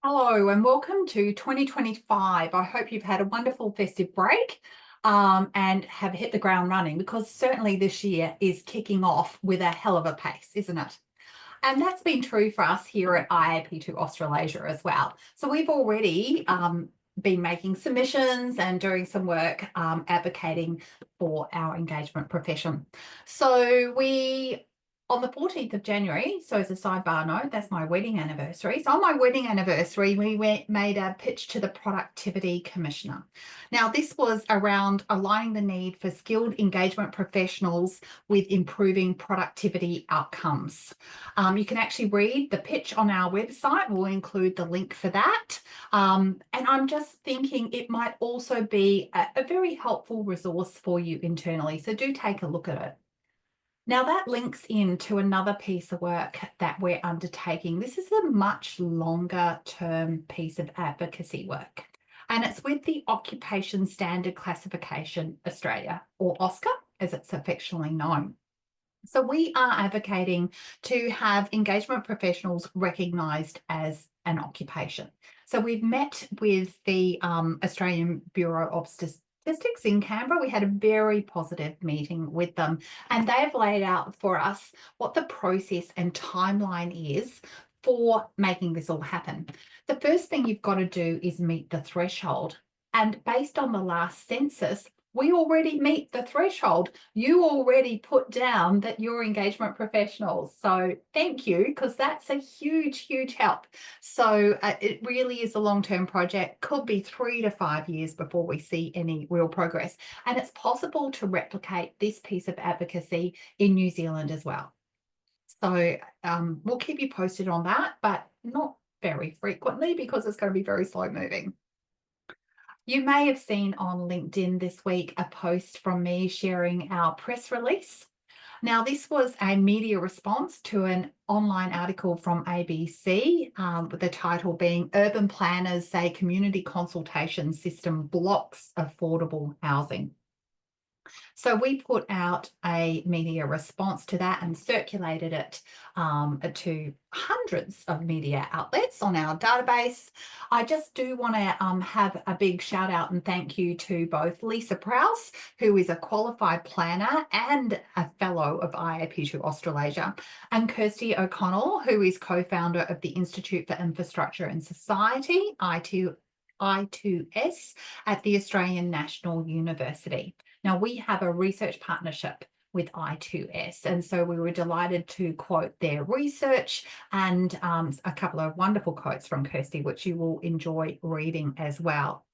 Hello and welcome to 2025. I hope you've had a wonderful festive break and have hit the ground running, because certainly this year is kicking off with a hell of a pace, isn't it? And that's been true for us here at IAP2 Australasia as well. So we've already been making submissions and doing some work advocating for our engagement profession. So on the 14th of January, so as a sidebar note, that's my wedding anniversary. So on my wedding anniversary, we made a pitch to the Productivity Commissioner. Now, this was around aligning the need for skilled engagement professionals with improving productivity outcomes. You can actually read the pitch on our website. We'll include the link for that. And I'm just thinking it might also be a very helpful resource for you internally. So do take a look at it. Now that links into another piece of work that we're undertaking. This is a much longer term piece of advocacy work, and it's with the Occupation Standard Classification Australia, or OSCA as it's affectionately known. So we are advocating to have engagement professionals recognised as an occupation. So we've met with the Australian Bureau of Statistics in Canberra. We had a very positive meeting with them, and they've laid out for us what the process and timeline is for making this all happen. The first thing you've got to do is meet the threshold. And based on the last census, we already meet the threshold. You already put down that you're engagement professionals. So thank you, because that's a huge, huge help. So it really is a long-term project. Could be 3 to 5 years before we see any real progress. And it's possible to replicate this piece of advocacy in New Zealand as well. So we'll keep you posted on that, but not very frequently, because it's going to be very slow moving. You may have seen on LinkedIn this week a post from me sharing our press release. Now, this was a media response to an online article from ABC, with the title being "Urban Planners Say Community Consultation System Blocks Affordable Housing." So we put out a media response to that and circulated it to hundreds of media outlets on our database. I just do want to have a big shout out and thank you to both Lisa Prowse, who is a qualified planner and a fellow of IAP2 Australasia, and Kirsty O'Connell, who is co-founder of the Institute for Infrastructure and Society, I2S, at the Australian National University. Now, we have a research partnership with I2S, and so we were delighted to quote their research and a couple of wonderful quotes from Kirsty, which you will enjoy reading as well.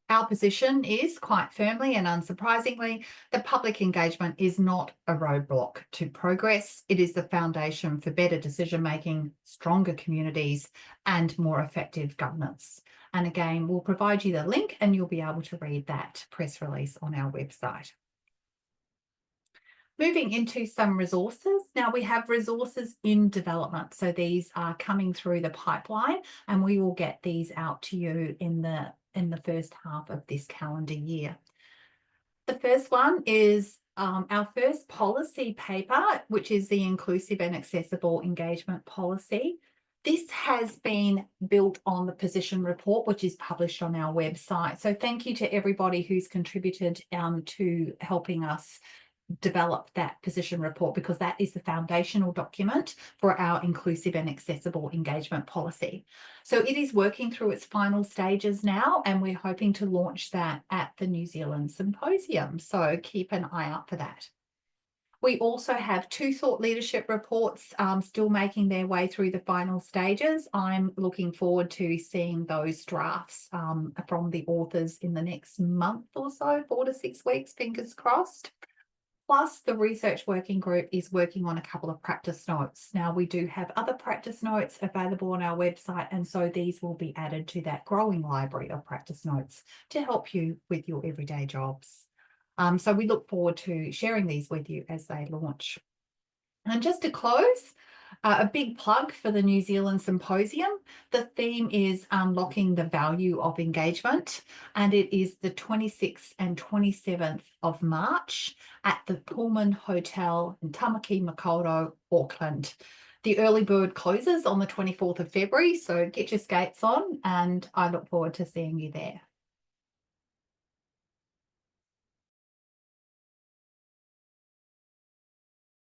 Our position is, quite firmly and unsurprisingly, that public engagement is not a roadblock to progress. It is the foundation for better decision-making, stronger communities, and more effective governance. And again, we'll provide you the link and you'll be able to read that press release on our website. Moving into some resources. Now, we have resources in development. So these are coming through the pipeline, and we will get these out to you in the first half of this calendar year. The first one is our first policy paper, which is the Inclusive and Accessible Engagement Policy. This has been built on the position report, which is published on our website. So thank you to everybody who's contributed to helping us develop that position report, because that is the foundational document for our inclusive and accessible engagement policy. So it is working through its final stages now, and we're hoping to launch that at the New Zealand Symposium. So keep an eye out for that. We also have 2 thought leadership reports still making their way through the final stages. I'm looking forward to seeing those drafts from the authors in the next month or so, 4 to 6 weeks, fingers crossed. Plus, the research working group is working on a couple of practice notes. Now, we do have other practice notes available on our website, and so these will be added to that growing library of practice notes to help you with your everyday jobs. So we look forward to sharing these with you as they launch. And just to close, a big plug for the New Zealand Symposium. The theme is Unlocking the Value of Engagement, and it is the 26th and 27th of March at the Pullman Hotel in Tamaki Makaurau, Auckland. The early bird closes on the 24th of February, so get your skates on, and I look forward to seeing you there.